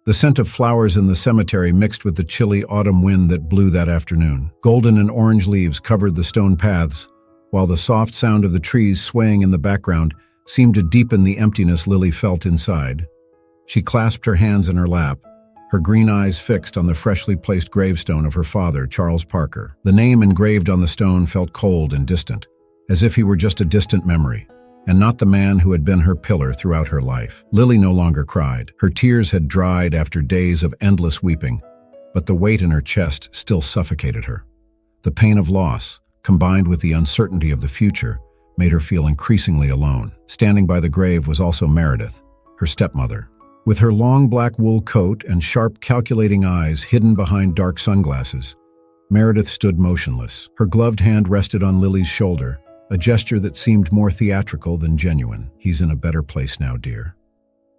The scent of flowers in the cemetery mixed with the chilly autumn wind that blew that afternoon. Golden and orange leaves covered the stone paths, while the soft sound of the trees swaying in the background seemed to deepen the emptiness Lily felt inside. She clasped her hands in her lap, her green eyes fixed on the freshly placed gravestone of her father, Charles Parker. The name engraved on the stone felt cold and distant, as if he were just a distant memory, and not the man who had been her pillar throughout her life. Lily no longer cried. Her tears had dried after days of endless weeping, but the weight in her chest still suffocated her. The pain of loss, combined with the uncertainty of the future, made her feel increasingly alone. Standing by the grave was also Meredith, her stepmother. With her long black wool coat and sharp, calculating eyes hidden behind dark sunglasses, Meredith stood motionless. Her gloved hand rested on Lily's shoulder, a gesture that seemed more theatrical than genuine. "He's in a better place now, dear,"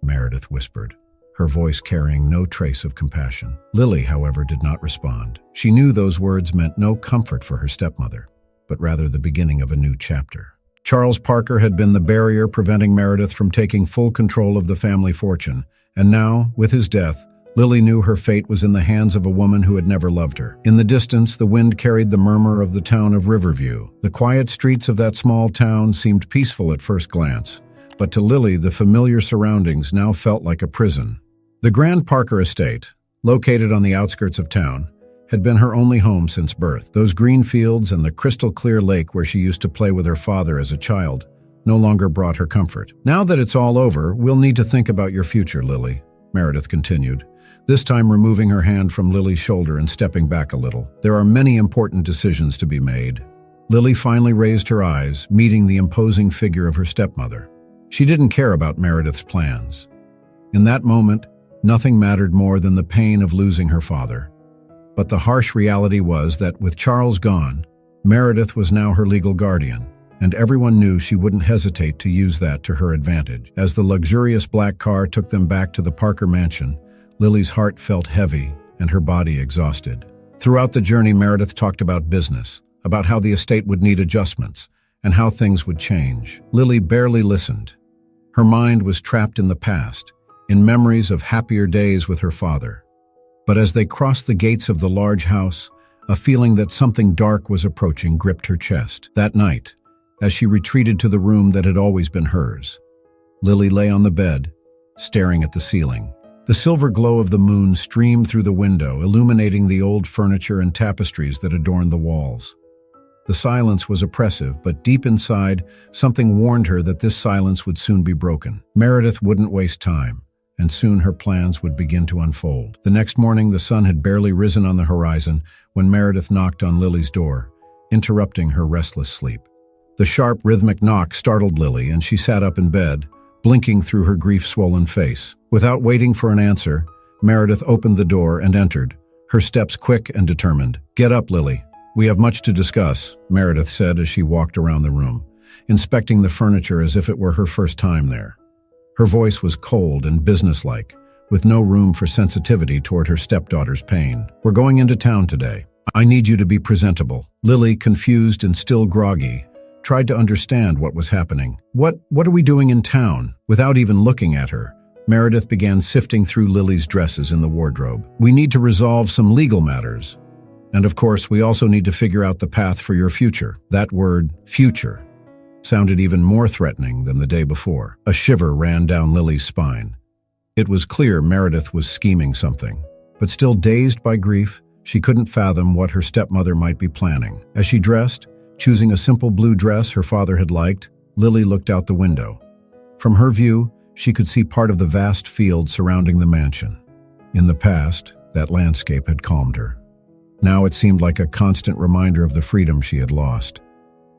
Meredith whispered, her voice carrying no trace of compassion. Lily, however, did not respond. She knew those words meant no comfort for her stepmother, but rather the beginning of a new chapter. Charles Parker had been the barrier preventing Meredith from taking full control of the family fortune, and now, with his death, Lily knew her fate was in the hands of a woman who had never loved her. In the distance, the wind carried the murmur of the town of Riverview. The quiet streets of that small town seemed peaceful at first glance, but to Lily, the familiar surroundings now felt like a prison. The Grand Parker estate, located on the outskirts of town, had been her only home since birth. Those green fields and the crystal-clear lake where she used to play with her father as a child no longer brought her comfort. "Now that it's all over, we'll need to think about your future, Lily," Meredith continued, this time removing her hand from Lily's shoulder and stepping back a little. "There are many important decisions to be made." Lily finally raised her eyes, meeting the imposing figure of her stepmother. She didn't care about Meredith's plans. In that moment, nothing mattered more than the pain of losing her father. But the harsh reality was that, with Charles gone, Meredith was now her legal guardian, and everyone knew she wouldn't hesitate to use that to her advantage. As the luxurious black car took them back to the Parker mansion, Lily's heart felt heavy and her body exhausted. Throughout the journey, Meredith talked about business, about how the estate would need adjustments, and how things would change. Lily barely listened. Her mind was trapped in the past, in memories of happier days with her father. But as they crossed the gates of the large house, a feeling that something dark was approaching gripped her chest. That night, as she retreated to the room that had always been hers, Lily lay on the bed, staring at the ceiling. The silver glow of the moon streamed through the window, illuminating the old furniture and tapestries that adorned the walls. The silence was oppressive, but deep inside, something warned her that this silence would soon be broken. Meredith wouldn't waste time, and soon her plans would begin to unfold. The next morning, the sun had barely risen on the horizon when Meredith knocked on Lily's door, interrupting her restless sleep. The sharp, rhythmic knock startled Lily, and she sat up in bed, blinking through her grief-swollen face. Without waiting for an answer, Meredith opened the door and entered, her steps quick and determined. "Get up, Lily. We have much to discuss," Meredith said as she walked around the room, inspecting the furniture as if it were her first time there. Her voice was cold and businesslike, with no room for sensitivity toward her stepdaughter's pain. "We're going into town today. I need you to be presentable." Lily, confused and still groggy, tried to understand what was happening. What are we doing in town?" Without even looking at her, Meredith began sifting through Lily's dresses in the wardrobe. "We need to resolve some legal matters. And of course, we also need to figure out the path for your future." That word, future, sounded even more threatening than the day before. A shiver ran down Lily's spine. It was clear Meredith was scheming something. But still dazed by grief, she couldn't fathom what her stepmother might be planning. As she dressed, choosing a simple blue dress her father had liked, Lily looked out the window. From her view, she could see part of the vast field surrounding the mansion. In the past, that landscape had calmed her. Now it seemed like a constant reminder of the freedom she had lost.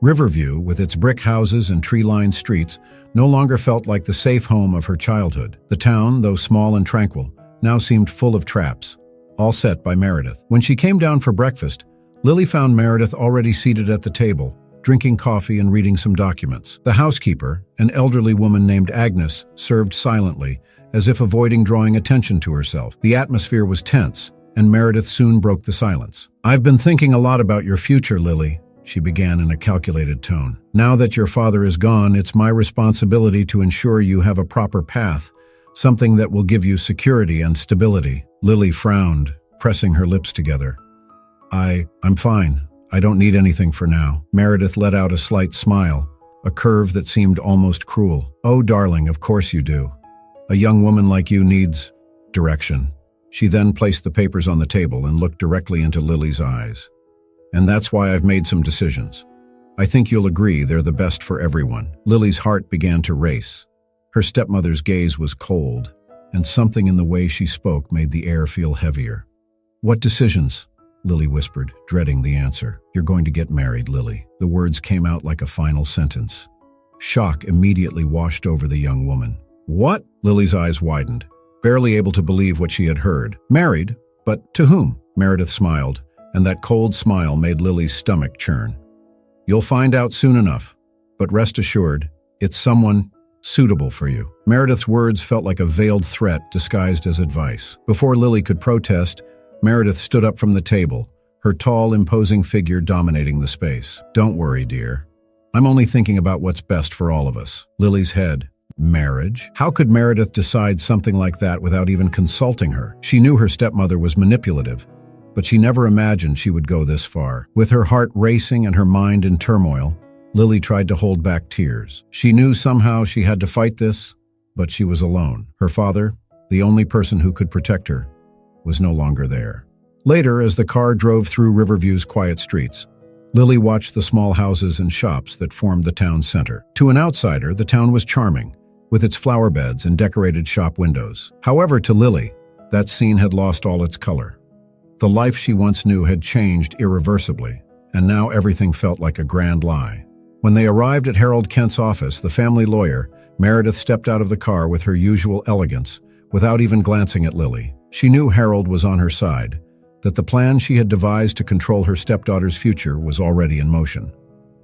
Riverview, with its brick houses and tree-lined streets, no longer felt like the safe home of her childhood. The town, though small and tranquil, now seemed full of traps, all set by Meredith. When she came down for breakfast, Lily found Meredith already seated at the table, drinking coffee and reading some documents. The housekeeper, an elderly woman named Agnes, served silently, as if avoiding drawing attention to herself. The atmosphere was tense, and Meredith soon broke the silence. "I've been thinking a lot about your future, Lily," she began in a calculated tone. "Now that your father is gone, it's my responsibility to ensure you have a proper path, Something that will give you security and stability. Lily frowned, pressing her lips together. I'm fine. I don't need anything for now. Meredith let out a slight smile, a curve that seemed almost cruel. Oh, darling, of course you do. A young woman like you needs direction. She then placed the papers on the table and looked directly into Lily's eyes. And that's why I've made some decisions. I think you'll agree they're the best for everyone. Lily's heart began to race. Her stepmother's gaze was cold, and something in the way she spoke made the air feel heavier. What decisions? Lily whispered, dreading the answer. You're going to get married, Lily. The words came out like a final sentence. Shock immediately washed over the young woman. What? Lily's eyes widened, barely able to believe what she had heard. Married? But to whom? Meredith smiled, and that cold smile made Lily's stomach churn. You'll find out soon enough, but rest assured, it's someone suitable for you. Meredith's words felt like a veiled threat disguised as advice. Before Lily could protest, Meredith stood up from the table, her tall, imposing figure dominating the space. Don't worry, dear. I'm only thinking about what's best for all of us. Lily's head. Marriage? How could Meredith decide something like that without even consulting her? She knew her stepmother was manipulative, but she never imagined she would go this far. With her heart racing and her mind in turmoil, Lily tried to hold back tears. She knew somehow she had to fight this, but she was alone. Her father, the only person who could protect her, was no longer there. Later, as the car drove through Riverview's quiet streets, Lily watched the small houses and shops that formed the town's center. To an outsider, the town was charming, with its flower beds and decorated shop windows. However, to Lily, that scene had lost all its color. The life she once knew had changed irreversibly, and now everything felt like a grand lie. When they arrived at Harold Kent's office, the family lawyer, Meredith stepped out of the car with her usual elegance, without even glancing at Lily. She knew Harold was on her side, that the plan she had devised to control her stepdaughter's future was already in motion.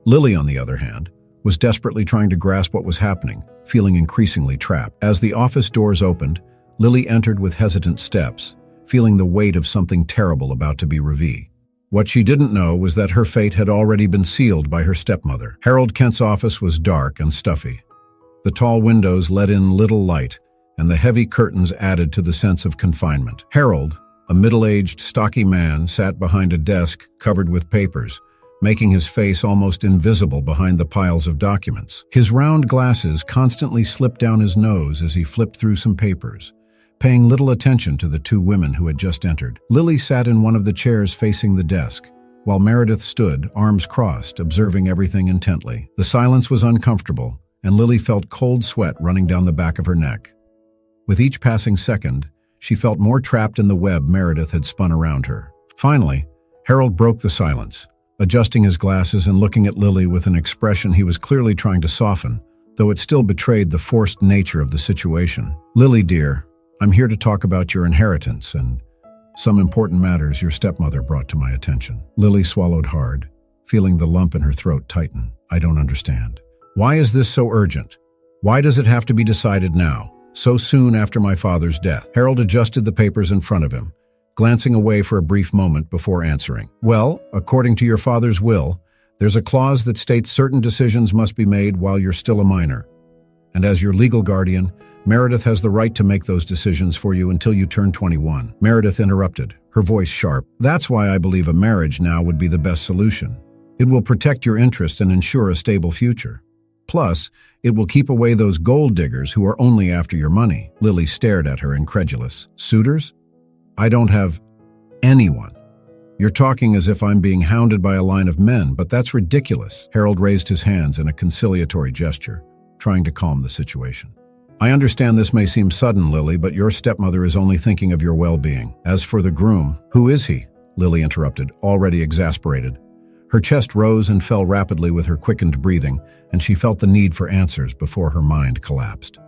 Lily, on the other hand, was desperately trying to grasp what was happening, feeling increasingly trapped. As the office doors opened, Lily entered with hesitant steps, feeling the weight of something terrible about to be revealed. What she didn't know was that her fate had already been sealed by her stepmother. Harold Kent's office was dark and stuffy. The tall windows let in little light, and the heavy curtains added to the sense of confinement. Harold, a middle-aged, stocky man, sat behind a desk covered with papers, making his face almost invisible behind the piles of documents. His round glasses constantly slipped down his nose as he flipped through some papers, paying little attention to the two women who had just entered. Lily sat in one of the chairs facing the desk, while Meredith stood, arms crossed, observing everything intently. The silence was uncomfortable, and Lily felt cold sweat running down the back of her neck. With each passing second, she felt more trapped in the web Meredith had spun around her. Finally, Harold broke the silence, adjusting his glasses and looking at Lily with an expression he was clearly trying to soften, though it still betrayed the forced nature of the situation. Lily, dear, I'm here to talk about your inheritance and some important matters your stepmother brought to my attention. Lily swallowed hard, feeling the lump in her throat tighten. I don't understand. Why is this so urgent? Why does it have to be decided now, so soon after my father's death? Harold adjusted the papers in front of him, glancing away for a brief moment before answering. Well, according to your father's will, there's a clause that states certain decisions must be made while you're still a minor. And as your legal guardian, Meredith has the right to make those decisions for you until you turn 21. Meredith interrupted, her voice sharp. That's why I believe a marriage now would be the best solution. It will protect your interests and ensure a stable future. Plus, it will keep away those gold diggers who are only after your money. Lily stared at her, incredulous. Suitors? I don't have anyone. You're talking as if I'm being hounded by a line of men, but that's ridiculous. Harold raised his hands in a conciliatory gesture, trying to calm the situation. I understand this may seem sudden, Lily, but your stepmother is only thinking of your well-being. As for the groom, who is he? Lily interrupted, already exasperated. Her chest rose and fell rapidly with her quickened breathing, and she felt the need for answers before her mind collapsed.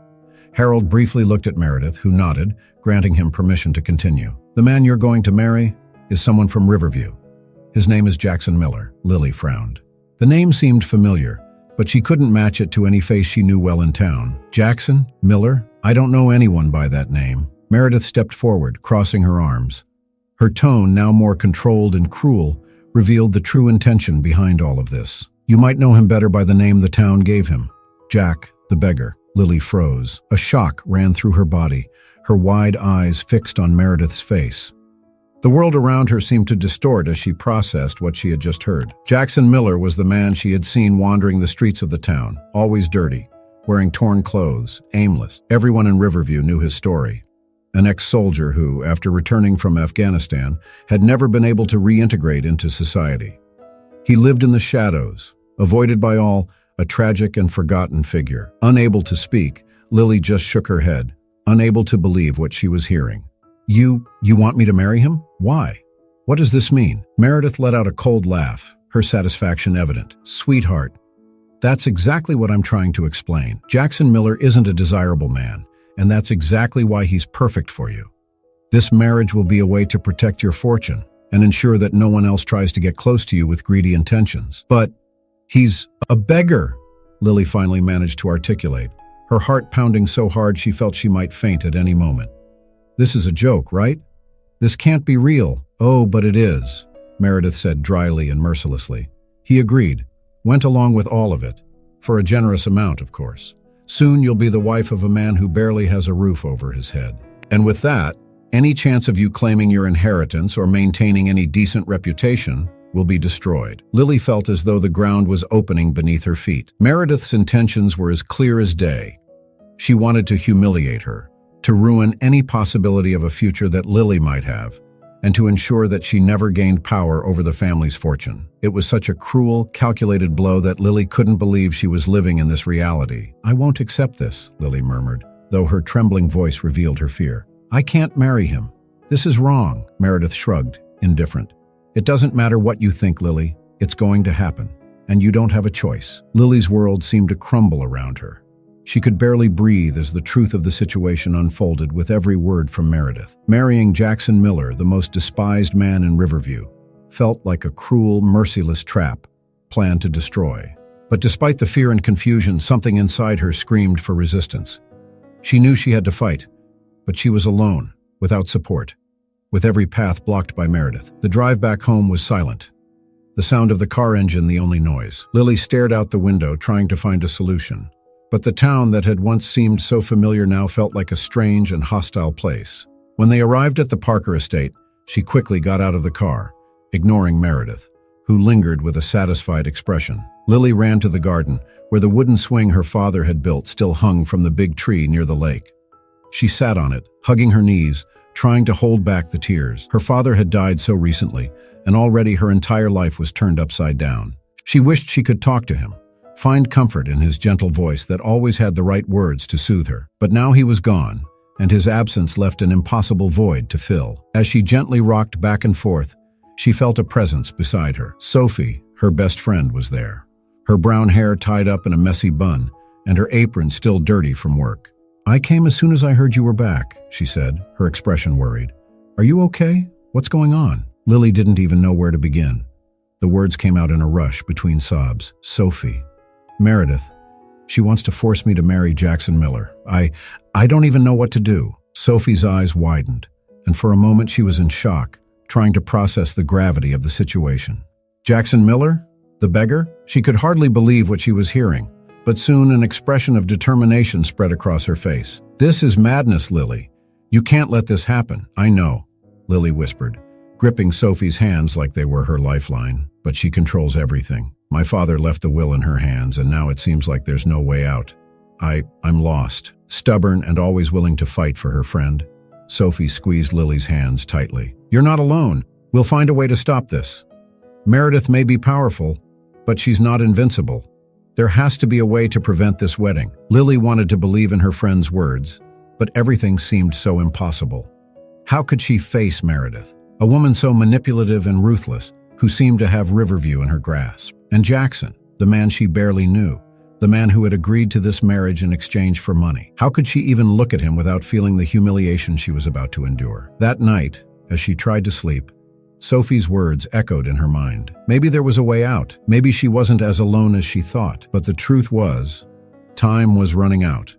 Harold briefly looked at Meredith, who nodded, granting him permission to continue. The man you're going to marry is someone from Riverview. His name is Jackson Miller. Lily frowned. The name seemed familiar, but she couldn't match it to any face she knew well in town. Jackson? Miller? I don't know anyone by that name. Meredith stepped forward, crossing her arms. Her tone, now more controlled and cruel, revealed the true intention behind all of this. You might know him better by the name the town gave him. Jack, the Beggar. Lily froze. A shock ran through her body, her wide eyes fixed on Meredith's face. The world around her seemed to distort as she processed what she had just heard. Jackson Miller was the man she had seen wandering the streets of the town, always dirty, wearing torn clothes, aimless. Everyone in Riverview knew his story. An ex-soldier who, after returning from Afghanistan, had never been able to reintegrate into society. He lived in the shadows, avoided by all, a tragic and forgotten figure. Unable to speak, Lily just shook her head, unable to believe what she was hearing. You want me to marry him? Why? What does this mean? Meredith let out a cold laugh, her satisfaction evident. Sweetheart, that's exactly what I'm trying to explain. Jackson Miller isn't a desirable man, and that's exactly why he's perfect for you. This marriage will be a way to protect your fortune and ensure that no one else tries to get close to you with greedy intentions. But he's a beggar, Lily finally managed to articulate, her heart pounding so hard she felt she might faint at any moment. This is a joke, right? This can't be real. Oh, but it is, Meredith said dryly and mercilessly. He agreed, went along with all of it, for a generous amount, of course. Soon you'll be the wife of a man who barely has a roof over his head. And with that, any chance of you claiming your inheritance or maintaining any decent reputation will be destroyed. Lily felt as though the ground was opening beneath her feet. Meredith's intentions were as clear as day. She wanted to humiliate her, to ruin any possibility of a future that Lily might have, and to ensure that she never gained power over the family's fortune. It was such a cruel, calculated blow that Lily couldn't believe she was living in this reality. I won't accept this, Lily murmured, though her trembling voice revealed her fear. I can't marry him. This is wrong, Meredith shrugged, indifferent. It doesn't matter what you think, Lily. It's going to happen, and you don't have a choice. Lily's world seemed to crumble around her. She could barely breathe as the truth of the situation unfolded with every word from Meredith. Marrying Jackson Miller, the most despised man in Riverview, felt like a cruel, merciless trap planned to destroy. But despite the fear and confusion, something inside her screamed for resistance. She knew she had to fight, but she was alone, without support, with every path blocked by Meredith. The drive back home was silent, the sound of the car engine the only noise. Lily stared out the window, trying to find a solution. But the town that had once seemed so familiar now felt like a strange and hostile place. When they arrived at the Parker estate, she quickly got out of the car, ignoring Meredith, who lingered with a satisfied expression. Lily ran to the garden, where the wooden swing her father had built still hung from the big tree near the lake. She sat on it, hugging her knees, trying to hold back the tears. Her father had died so recently, and already her entire life was turned upside down. She wished she could talk to him, find comfort in his gentle voice that always had the right words to soothe her. But now he was gone, and his absence left an impossible void to fill. As she gently rocked back and forth, she felt a presence beside her. Sophie, her best friend, was there, her brown hair tied up in a messy bun, and her apron still dirty from work. I came as soon as I heard you were back, she said, her expression worried. Are you okay? What's going on? Lily didn't even know where to begin. The words came out in a rush between sobs. Sophie. Meredith. She wants to force me to marry Jackson Miller. I don't even know what to do. Sophie's eyes widened, and for a moment she was in shock, trying to process the gravity of the situation. Jackson Miller? The beggar? She could hardly believe what she was hearing, but soon an expression of determination spread across her face. This is madness, Lily. You can't let this happen. I know, Lily whispered, gripping Sophie's hands like they were her lifeline, but she controls everything. My father left the will in her hands, and now it seems like there's no way out. I'm lost. Stubborn and always willing to fight for her friend, Sophie squeezed Lily's hands tightly. You're not alone. We'll find a way to stop this. Meredith may be powerful, but she's not invincible. There has to be a way to prevent this wedding. Lily wanted to believe in her friend's words, but everything seemed so impossible. How could she face Meredith, a woman so manipulative and ruthless, who seemed to have Riverview in her grasp? And Jackson, the man she barely knew, the man who had agreed to this marriage in exchange for money. How could she even look at him without feeling the humiliation she was about to endure? That night, as she tried to sleep, Sophie's words echoed in her mind. Maybe there was a way out. Maybe she wasn't as alone as she thought. But the truth was, time was running out.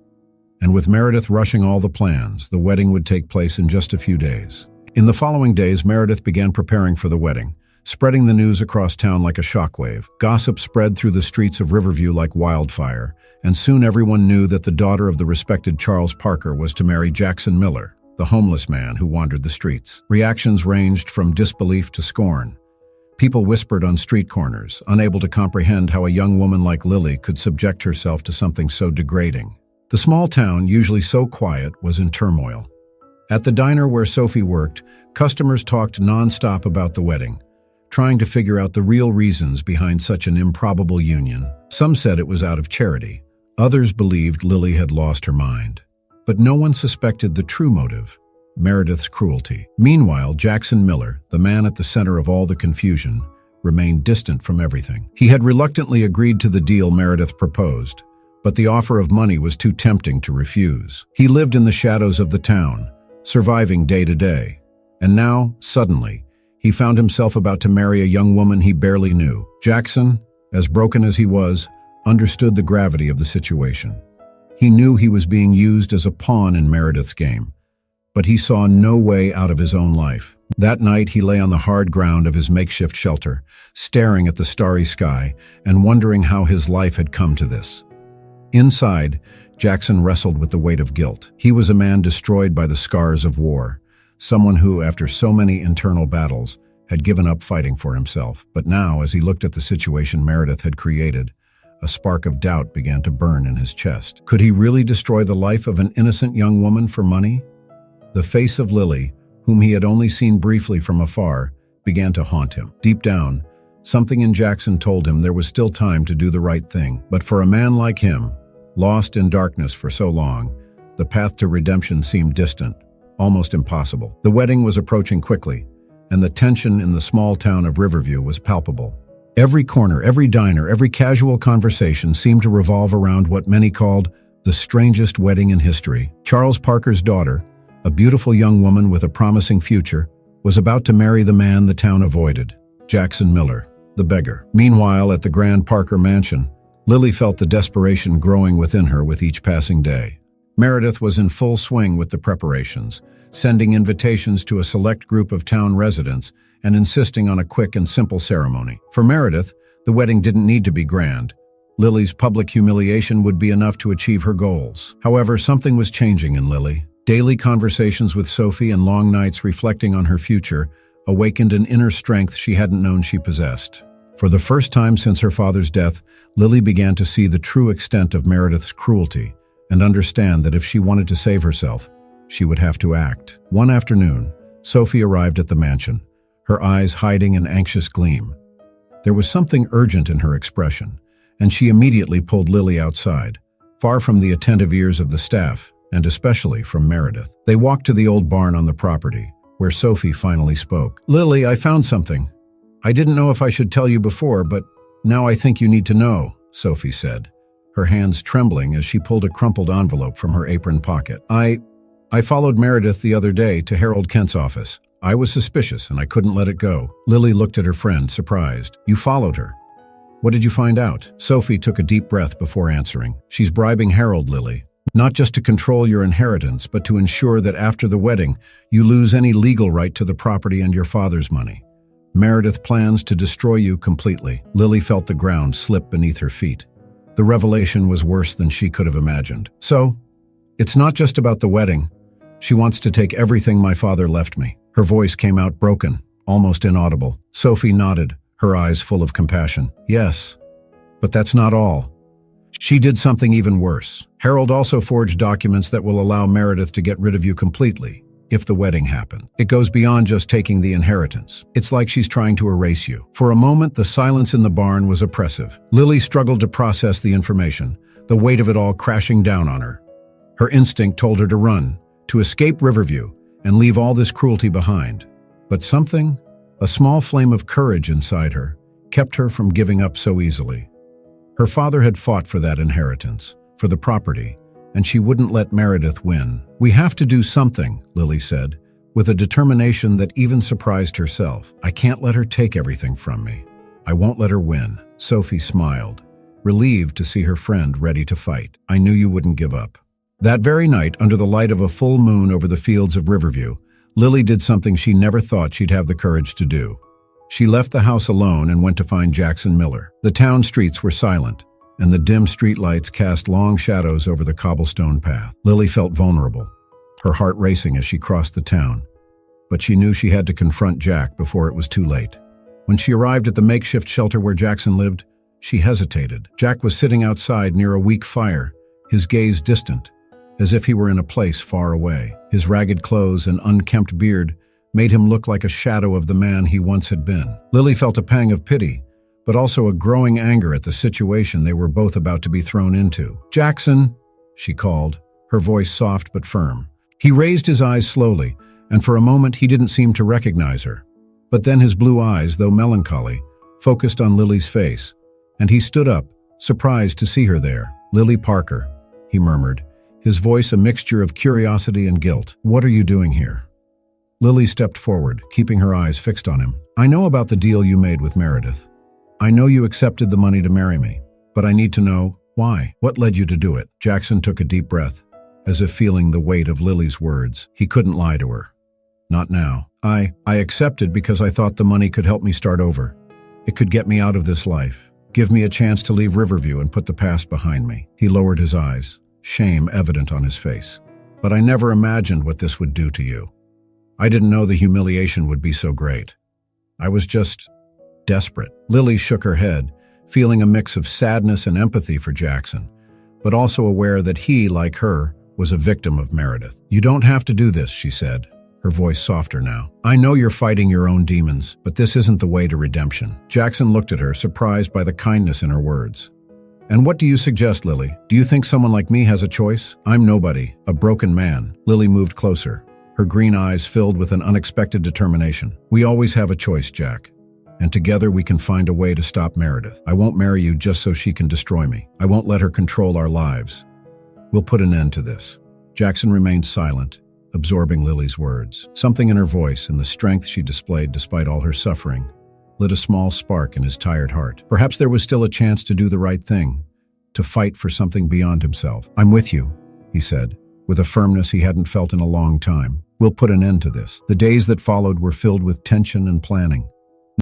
And with Meredith rushing all the plans, the wedding would take place in just a few days. In the following days, Meredith began preparing for the wedding, spreading the news across town like a shockwave. Gossip spread through the streets of Riverview like wildfire, and soon everyone knew that the daughter of the respected Charles Parker was to marry Jackson Miller, the homeless man who wandered the streets. Reactions ranged from disbelief to scorn. People whispered on street corners, unable to comprehend how a young woman like Lily could subject herself to something so degrading. The small town, usually so quiet, was in turmoil. At the diner where Sophie worked, customers talked nonstop about the wedding, trying to figure out the real reasons behind such an improbable union. Some said it was out of charity. Others believed Lily had lost her mind. But no one suspected the true motive: Meredith's cruelty. Meanwhile, Jackson Miller, the man at the center of all the confusion, remained distant from everything. He had reluctantly agreed to the deal Meredith proposed, but the offer of money was too tempting to refuse. He lived in the shadows of the town, surviving day to day. And now, suddenly, he found himself about to marry a young woman he barely knew. Jackson, as broken as he was, understood the gravity of the situation. He knew he was being used as a pawn in Meredith's game, but he saw no way out of his own life. That night, he lay on the hard ground of his makeshift shelter, staring at the starry sky and wondering how his life had come to this. Inside, Jackson wrestled with the weight of guilt. He was a man destroyed by the scars of war, someone who, after so many internal battles, had given up fighting for himself. But now, as he looked at the situation Meredith had created, a spark of doubt began to burn in his chest. Could he really destroy the life of an innocent young woman for money? The face of Lily, whom he had only seen briefly from afar, began to haunt him. Deep down, something in Jackson told him there was still time to do the right thing. But for a man like him, lost in darkness for so long, the path to redemption seemed distant, almost impossible. The wedding was approaching quickly, and the tension in the small town of Riverview was palpable. Every corner, every diner, every casual conversation seemed to revolve around what many called the strangest wedding in history. Charles Parker's daughter, a beautiful young woman with a promising future, was about to marry the man the town avoided, Jackson Miller, the beggar. Meanwhile, at the Grand Parker mansion, Lily felt the desperation growing within her with each passing day. Meredith was in full swing with the preparations, sending invitations to a select group of town residents and insisting on a quick and simple ceremony. For Meredith, the wedding didn't need to be grand. Lily's public humiliation would be enough to achieve her goals. However, something was changing in Lily. Daily conversations with Sophie and long nights reflecting on her future awakened an inner strength she hadn't known she possessed. For the first time since her father's death, Lily began to see the true extent of Meredith's cruelty and understand that if she wanted to save herself, she would have to act. One afternoon, Sophie arrived at the mansion, her eyes hiding an anxious gleam. There was something urgent in her expression, and she immediately pulled Lily outside, far from the attentive ears of the staff, and especially from Meredith. They walked to the old barn on the property, where Sophie finally spoke. "Lily, I found something. I didn't know if I should tell you before, but now I think you need to know," Sophie said, her hands trembling as she pulled a crumpled envelope from her apron pocket. I followed Meredith the other day to Harold Kent's office. I was suspicious, and I couldn't let it go." Lily looked at her friend, surprised. "You followed her? What did you find out?" Sophie took a deep breath before answering. "She's bribing Harold, Lily. Not just to control your inheritance, but to ensure that after the wedding, you lose any legal right to the property and your father's money. Meredith plans to destroy you completely." Lily felt the ground slip beneath her feet. The revelation was worse than she could have imagined. "So, it's not just about the wedding. She wants to take everything my father left me." Her voice came out broken, almost inaudible. Sophie nodded, her eyes full of compassion. "Yes, but that's not all. She did something even worse. Harold also forged documents that will allow Meredith to get rid of you completely, if the wedding happened. It goes beyond just taking the inheritance. It's like she's trying to erase you." For a moment, the silence in the barn was oppressive. Lily struggled to process the information, the weight of it all crashing down on her. Her instinct told her to run, to escape Riverview, and leave all this cruelty behind. But something, a small flame of courage inside her, kept her from giving up so easily. Her father had fought for that inheritance, for the property, and she wouldn't let Meredith win. "We have to do something," Lily said, with a determination that even surprised herself. "I can't let her take everything from me. I won't let her win." Sophie smiled, relieved to see her friend ready to fight. "I knew you wouldn't give up." That very night, under the light of a full moon over the fields of Riverview, Lily did something she never thought she'd have the courage to do. She left the house alone and went to find Jackson Miller. The town streets were silent. and the dim streetlights cast long shadows over the cobblestone path. Lily felt vulnerable, her heart racing as she crossed the town. But she knew she had to confront Jack before it was too late. When she arrived at the makeshift shelter where Jackson lived, she hesitated. Jack was sitting outside near a weak fire, his gaze distant, as if he were in a place far away. His ragged clothes and unkempt beard made him look like a shadow of the man he once had been. Lily felt a pang of pity, but also a growing anger at the situation they were both about to be thrown into. "Jackson," she called, her voice soft but firm. He raised his eyes slowly, and for a moment he didn't seem to recognize her. But then his blue eyes, though melancholy, focused on Lily's face, and he stood up, surprised to see her there. "Lily Parker," he murmured, his voice a mixture of curiosity and guilt. "What are you doing here?" Lily stepped forward, keeping her eyes fixed on him. "I know about the deal you made with Meredith. I know you accepted the money to marry me, but I need to know why. What led you to do it?" Jackson took a deep breath, as if feeling the weight of Lily's words. He couldn't lie to her. Not now. I accepted because I thought the money could help me start over. It could get me out of this life. Give me a chance to leave Riverview and put the past behind me." He lowered his eyes, shame evident on his face. "But I never imagined what this would do to you. I didn't know the humiliation would be so great. I was just desperate." Lily shook her head, feeling a mix of sadness and empathy for Jackson, but also aware that he, like her, was a victim of Meredith. "You don't have to do this," she said, her voice softer now. "I know you're fighting your own demons, but this isn't the way to redemption." Jackson looked at her, surprised by the kindness in her words. "And what do you suggest, Lily? Do you think someone like me has a choice? I'm nobody, a broken man." Lily moved closer, her green eyes filled with an unexpected determination. "We always have a choice, Jack. And together we can find a way to stop Meredith. I won't marry you just so she can destroy me. I won't let her control our lives. We'll put an end to this." Jackson remained silent, absorbing Lily's words. Something in her voice and the strength she displayed despite all her suffering lit a small spark in his tired heart. Perhaps there was still a chance to do the right thing, to fight for something beyond himself. "I'm with you," he said, with a firmness he hadn't felt in a long time. "We'll put an end to this." The days that followed were filled with tension and planning.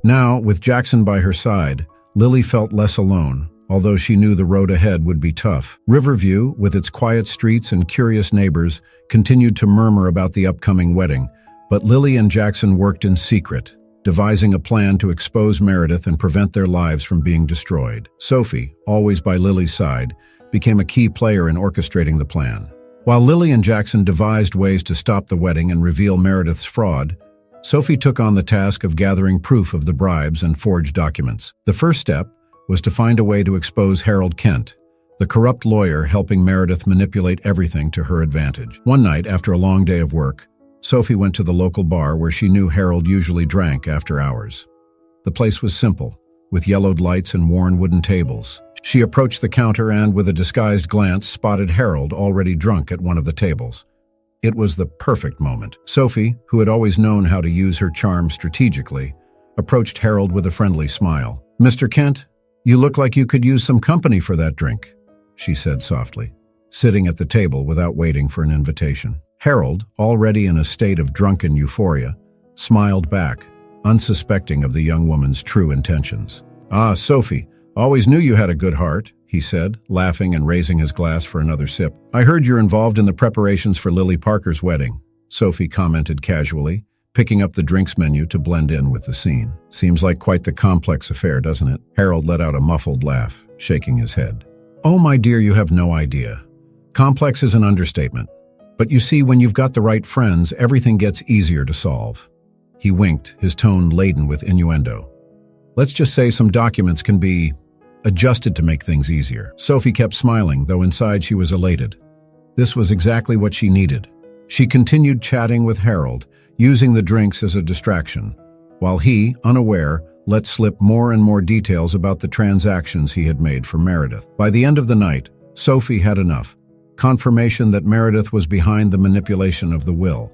Now, with Jackson by her side, Lily felt less alone, although she knew the road ahead would be tough. Riverview, with its quiet streets and curious neighbors, continued to murmur about the upcoming wedding, but Lily and Jackson worked in secret, devising a plan to expose Meredith and prevent their lives from being destroyed. Sophie, always by Lily's side, became a key player in orchestrating the plan. While Lily and Jackson devised ways to stop the wedding and reveal Meredith's fraud, Sophie took on the task of gathering proof of the bribes and forged documents. The first step was to find a way to expose Harold Kent, the corrupt lawyer helping Meredith manipulate everything to her advantage. One night, after a long day of work, Sophie went to the local bar where she knew Harold usually drank after hours. The place was simple, with yellowed lights and worn wooden tables. She approached the counter and, with a disguised glance, spotted Harold already drunk at one of the tables. It was the perfect moment. Sophie, who had always known how to use her charm strategically, approached Harold with a friendly smile. "Mr. Kent, you look like you could use some company for that drink," she said softly, sitting at the table without waiting for an invitation. Harold, already in a state of drunken euphoria, smiled back, unsuspecting of the young woman's true intentions. "Ah, Sophie, always knew you had a good heart," he said, laughing and raising his glass for another sip. "I heard you're involved in the preparations for Lily Parker's wedding," Sophie commented casually, picking up the drinks menu to blend in with the scene. "Seems like quite the complex affair, doesn't it?" Harold let out a muffled laugh, shaking his head. "Oh, my dear, you have no idea. Complex is an understatement. But you see, when you've got the right friends, everything gets easier to solve." He winked, his tone laden with innuendo. "Let's just say some documents can be adjusted to make things easier." Sophie kept smiling, though inside she was elated. This was exactly what she needed. She continued chatting with Harold, using the drinks as a distraction, while he, unaware, let slip more and more details about the transactions he had made for Meredith. By the end of the night, Sophie had enough. Confirmation that Meredith was behind the manipulation of the will,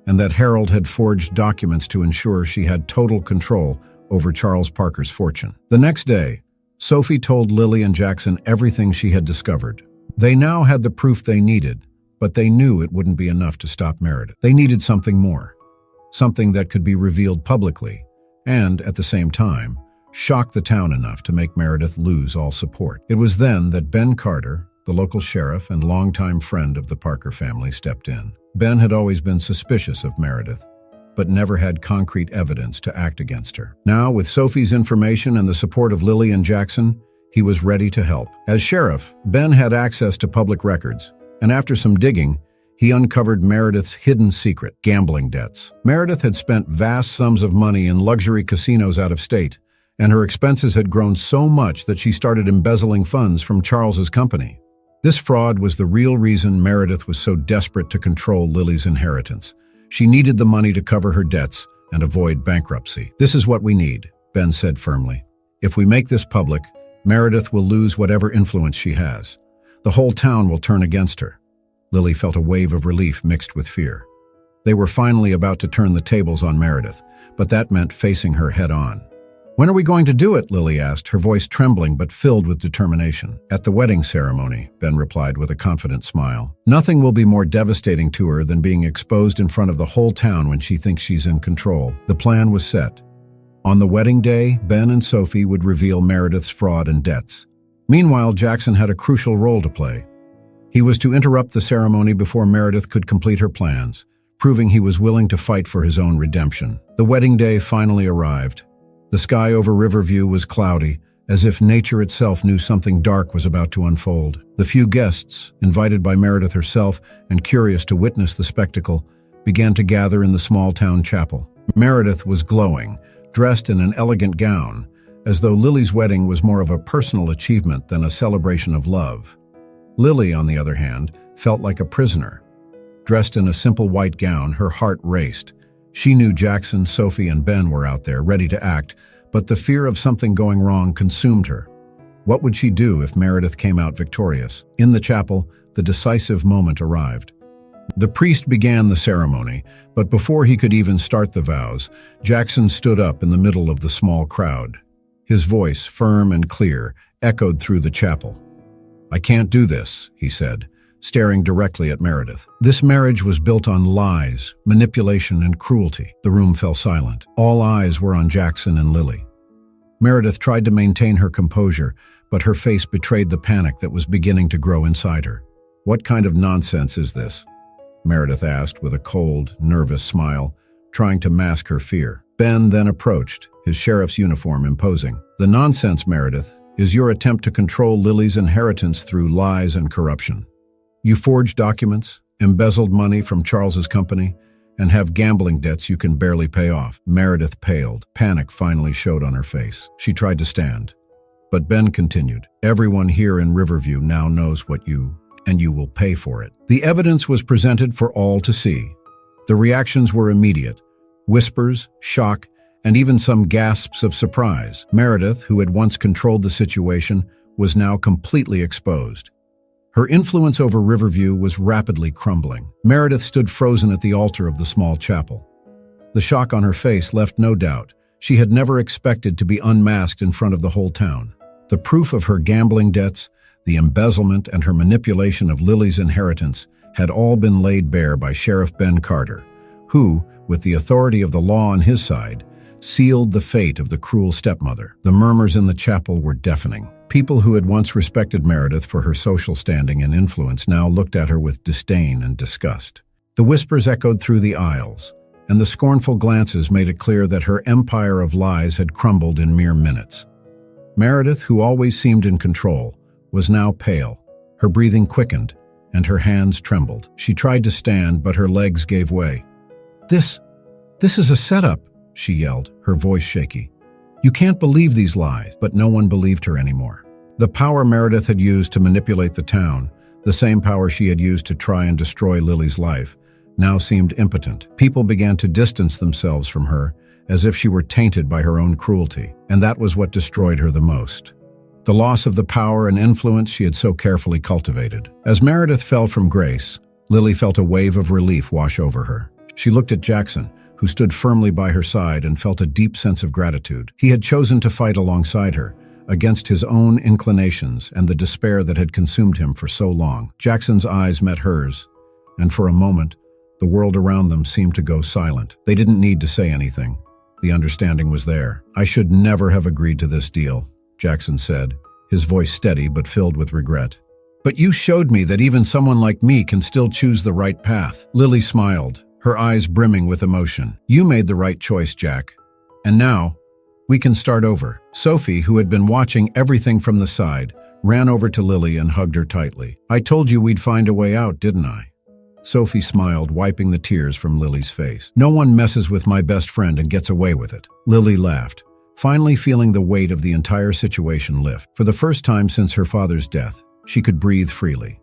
and that Harold had forged documents to ensure she had total control over Charles Parker's fortune. The next day, Sophie told Lily and Jackson everything she had discovered. They now had the proof they needed, but they knew it wouldn't be enough to stop Meredith. They needed something more, something that could be revealed publicly, and, at the same time, shocked the town enough to make Meredith lose all support. It was then that Ben Carter, the local sheriff and longtime friend of the Parker family, stepped in. Ben had always been suspicious of Meredith, but never had concrete evidence to act against her. Now, with Sophie's information and the support of Lily and Jackson, he was ready to help. As sheriff, Ben had access to public records, and after some digging, he uncovered Meredith's hidden secret: gambling debts. Meredith had spent vast sums of money in luxury casinos out of state, and her expenses had grown so much that she started embezzling funds from Charles's company. This fraud was the real reason Meredith was so desperate to control Lily's inheritance. She needed the money to cover her debts and avoid bankruptcy. "This is what we need," Ben said firmly. "If we make this public, Meredith will lose whatever influence she has. The whole town will turn against her." Lily felt a wave of relief mixed with fear. They were finally about to turn the tables on Meredith, but that meant facing her head-on. "When are we going to do it?" Lily asked, her voice trembling but filled with determination. "At the wedding ceremony," Ben replied with a confident smile. "Nothing will be more devastating to her than being exposed in front of the whole town when she thinks she's in control." The plan was set. On the wedding day, Ben and Sophie would reveal Meredith's fraud and debts. Meanwhile, Jackson had a crucial role to play. He was to interrupt the ceremony before Meredith could complete her plans, proving he was willing to fight for his own redemption. The wedding day finally arrived. The sky over Riverview was cloudy, as if nature itself knew something dark was about to unfold. The few guests, invited by Meredith herself and curious to witness the spectacle, began to gather in the small-town chapel. Meredith was glowing, dressed in an elegant gown, as though Lily's wedding was more of a personal achievement than a celebration of love. Lily, on the other hand, felt like a prisoner. Dressed in a simple white gown, her heart raced. She knew Jackson, Sophie, and Ben were out there, ready to act, but the fear of something going wrong consumed her. What would she do if Meredith came out victorious? In the chapel, the decisive moment arrived. The priest began the ceremony, but before he could even start the vows, Jackson stood up in the middle of the small crowd. His voice, firm and clear, echoed through the chapel. "I can't do this," he said, staring directly at Meredith. "This marriage was built on lies, manipulation, and cruelty." The room fell silent. All eyes were on Jackson and Lily. Meredith tried to maintain her composure, but her face betrayed the panic that was beginning to grow inside her. "What kind of nonsense is this?" Meredith asked with a cold, nervous smile, trying to mask her fear. Ben then approached, his sheriff's uniform imposing. "The nonsense, Meredith, is your attempt to control Lily's inheritance through lies and corruption. You forged documents, embezzled money from Charles's company, and have gambling debts you can barely pay off." Meredith paled. Panic finally showed on her face. She tried to stand. But Ben continued, "Everyone here in Riverview now knows what and you will pay for it." The evidence was presented for all to see. The reactions were immediate. Whispers, shock, and even some gasps of surprise. Meredith, who had once controlled the situation, was now completely exposed. Her influence over Riverview was rapidly crumbling. Meredith stood frozen at the altar of the small chapel. The shock on her face left no doubt. She had never expected to be unmasked in front of the whole town. The proof of her gambling debts, the embezzlement, and her manipulation of Lily's inheritance had all been laid bare by Sheriff Ben Carter, who, with the authority of the law on his side, sealed the fate of the cruel stepmother. The murmurs in the chapel were deafening. People who had once respected Meredith for her social standing and influence now looked at her with disdain and disgust. The whispers echoed through the aisles, and the scornful glances made it clear that her empire of lies had crumbled in mere minutes. Meredith, who always seemed in control, was now pale. Her breathing quickened, and her hands trembled. She tried to stand, but her legs gave way. This is a setup," she yelled, her voice shaky. "You can't believe these lies." But no one believed her anymore. The power Meredith had used to manipulate the town, the same power she had used to try and destroy Lily's life, now seemed impotent. People began to distance themselves from her, as if she were tainted by her own cruelty, and that was what destroyed her the most. The loss of the power and influence she had so carefully cultivated. As Meredith fell from grace, Lily felt a wave of relief wash over her. She looked at Jackson, who stood firmly by her side, and felt a deep sense of gratitude. He had chosen to fight alongside her, against his own inclinations and the despair that had consumed him for so long. Jackson's eyes met hers, and for a moment, the world around them seemed to go silent. They didn't need to say anything. The understanding was there. "I should never have agreed to this deal," Jackson said, his voice steady but filled with regret. "But you showed me that even someone like me can still choose the right path." Lily smiled, her eyes brimming with emotion. "You made the right choice, Jack. And now, we can start over." Sophie, who had been watching everything from the side, ran over to Lily and hugged her tightly. "I told you we'd find a way out, didn't I?" Sophie smiled, wiping the tears from Lily's face. "No one messes with my best friend and gets away with it." Lily laughed, finally feeling the weight of the entire situation lift. For the first time since her father's death, she could breathe freely.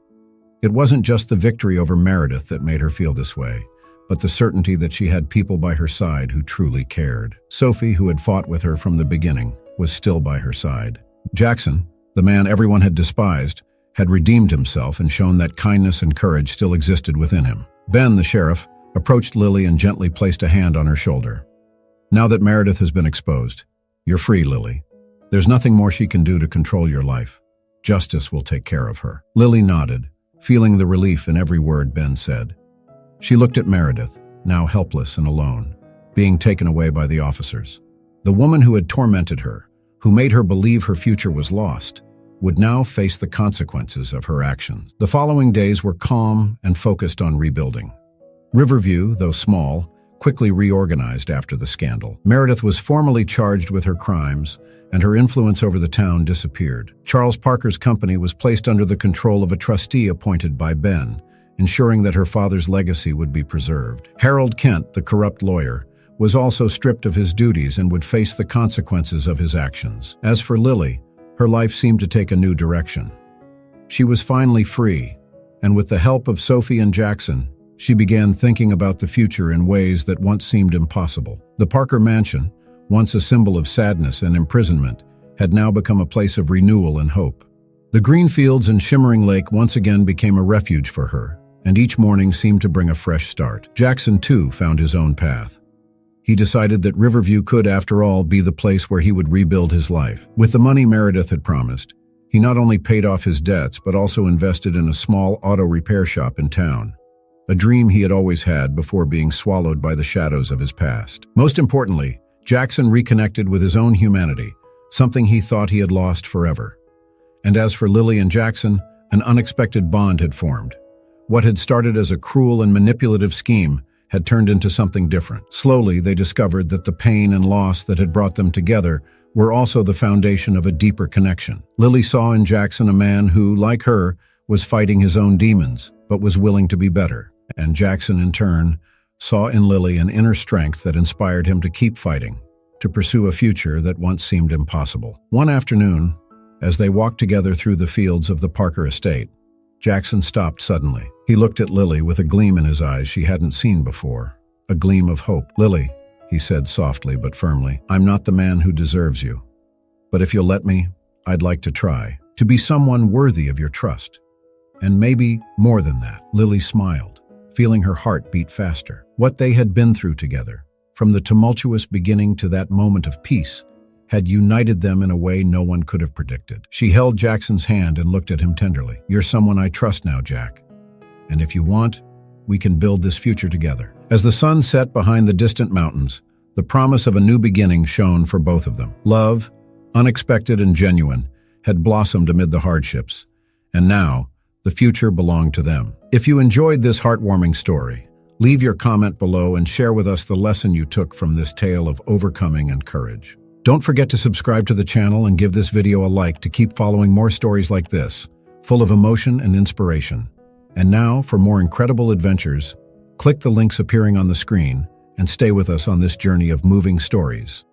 It wasn't just the victory over Meredith that made her feel this way, but the certainty that she had people by her side who truly cared. Sophie, who had fought with her from the beginning, was still by her side. Jackson, the man everyone had despised, had redeemed himself and shown that kindness and courage still existed within him. Ben, the sheriff, approached Lily and gently placed a hand on her shoulder. "Now that Meredith has been exposed, you're free, Lily. There's nothing more she can do to control your life. Justice will take care of her." Lily nodded, feeling the relief in every word Ben said. She looked at Meredith, now helpless and alone, being taken away by the officers. The woman who had tormented her, who made her believe her future was lost, would now face the consequences of her actions. The following days were calm and focused on rebuilding. Riverview, though small, quickly reorganized after the scandal. Meredith was formally charged with her crimes, and her influence over the town disappeared. Charles Parker's company was placed under the control of a trustee appointed by Ben, ensuring that her father's legacy would be preserved. Harold Kent, the corrupt lawyer, was also stripped of his duties and would face the consequences of his actions. As for Lily, her life seemed to take a new direction. She was finally free, and with the help of Sophie and Jackson, she began thinking about the future in ways that once seemed impossible. The Parker mansion, once a symbol of sadness and imprisonment, had now become a place of renewal and hope. The green fields and shimmering lake once again became a refuge for her, and each morning seemed to bring a fresh start. Jackson, too, found his own path. He decided that Riverview could, after all, be the place where he would rebuild his life. With the money Meredith had promised, he not only paid off his debts but also invested in a small auto repair shop in town, a dream he had always had before being swallowed by the shadows of his past. Most importantly, Jackson reconnected with his own humanity, something he thought he had lost forever. And as for Lily and Jackson, an unexpected bond had formed. What had started as a cruel and manipulative scheme had turned into something different. Slowly, they discovered that the pain and loss that had brought them together were also the foundation of a deeper connection. Lily saw in Jackson a man who, like her, was fighting his own demons, but was willing to be better. And Jackson, in turn, saw in Lily an inner strength that inspired him to keep fighting, to pursue a future that once seemed impossible. One afternoon, as they walked together through the fields of the Parker estate, Jackson stopped suddenly. He looked at Lily with a gleam in his eyes she hadn't seen before, a gleam of hope. "Lily," he said softly but firmly, "I'm not the man who deserves you. But if you'll let me, I'd like to try to be someone worthy of your trust. And maybe more than that." Lily smiled, feeling her heart beat faster. What they had been through together, from the tumultuous beginning to that moment of peace, had united them in a way no one could have predicted. She held Jackson's hand and looked at him tenderly. "You're someone I trust now, Jack. And if you want, we can build this future together." As the sun set behind the distant mountains, the promise of a new beginning shone for both of them. Love, unexpected and genuine, had blossomed amid the hardships, and now the future belonged to them. If you enjoyed this heartwarming story, leave your comment below and share with us the lesson you took from this tale of overcoming and courage. Don't forget to subscribe to the channel and give this video a like to keep following more stories like this, full of emotion and inspiration. And now, for more incredible adventures, click the links appearing on the screen and stay with us on this journey of moving stories.